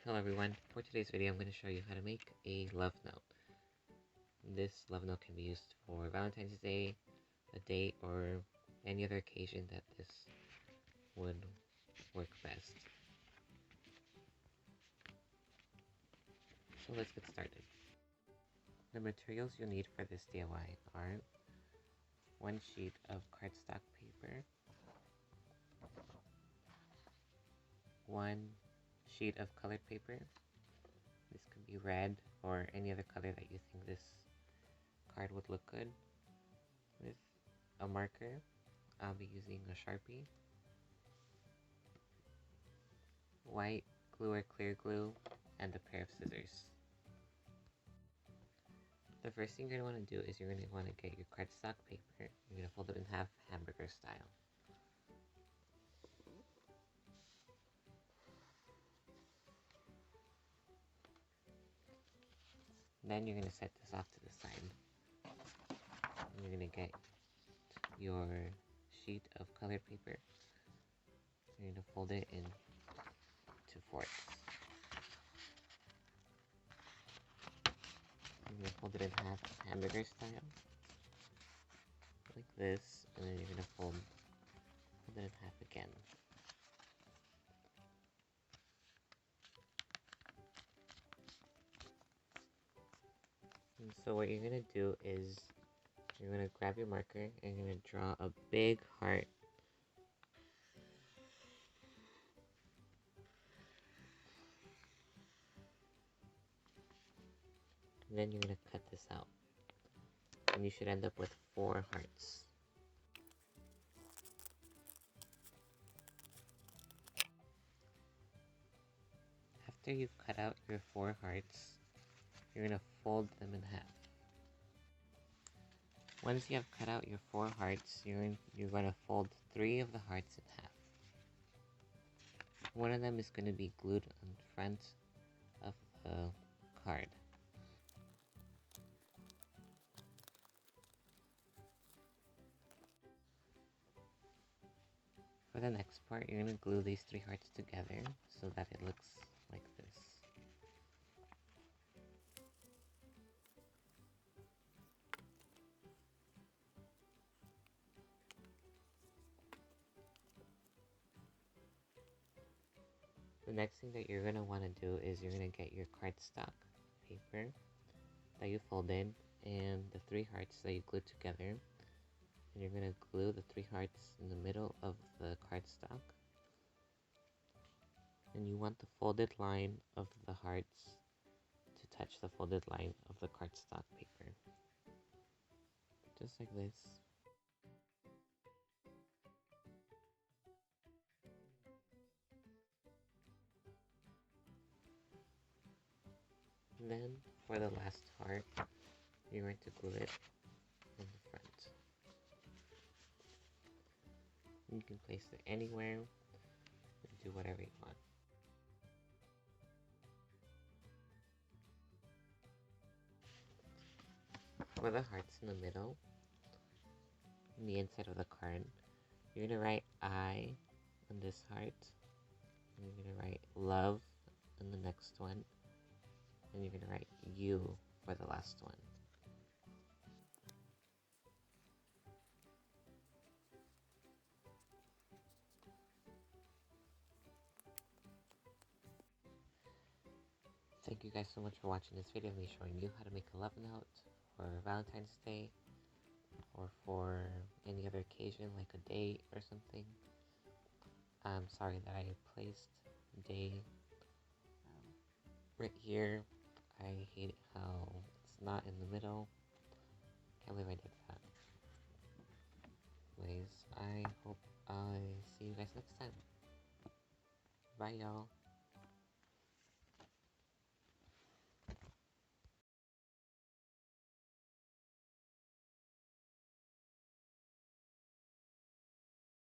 Hello everyone, for today's video I'm going to show you how to make a love note. This love note can be used for Valentine's Day, a date, or any other occasion that this would work best. So let's get started. The materials you'll need for this DIY are 1 sheet of cardstock paper, 1 sheet of colored paper. This could be red or any other color that you think this card would look good. With a marker, I'll be using a Sharpie, white glue or clear glue, and a pair of scissors. The first thing you're going to want to do is you're going to want to get your cardstock paper. You're going to fold it in half, hamburger style. Then you're going to set this off to the side. You're going to get your sheet of colored paper. You're going to fold it into fourths. You're going to fold it in half, hamburger style, like this, and then you're going to fold it in half again. And so what you're going to do is you're going to grab your marker and you're going to draw a big heart. And then you're going to cut this out. And you should end up with 4 hearts. After you've cut out your 4 hearts, you're going to fold them in half. Once you have cut out your 4 hearts, you're going to fold 3 of the hearts in half. One of them is going to be glued on front of the card. For the next part, you're going to glue these 3 hearts together so that it looks like this. The next thing that you're going to want to do is you're going to get your cardstock paper that you folded and the 3 hearts that you glued together. And you're going to glue the 3 hearts in the middle of the cardstock. And you want the folded line of the hearts to touch the folded line of the cardstock paper. Just like this. And then, for the last heart, you're going to glue it on the front. You can place it anywhere and do whatever you want. For the hearts in the middle, on the inside of the card, you're going to write I on this heart, and you're going to write love on the next one, and you're going to write you for the last one. Thank you guys so much for watching this video of me showing you how to make a love note for Valentine's Day or for any other occasion like a date or something. I'm sorry that I placed day right here. I hate how it's not in the middle. Can't believe I did that. Anyways, I hope I see you guys next time. Bye y'all.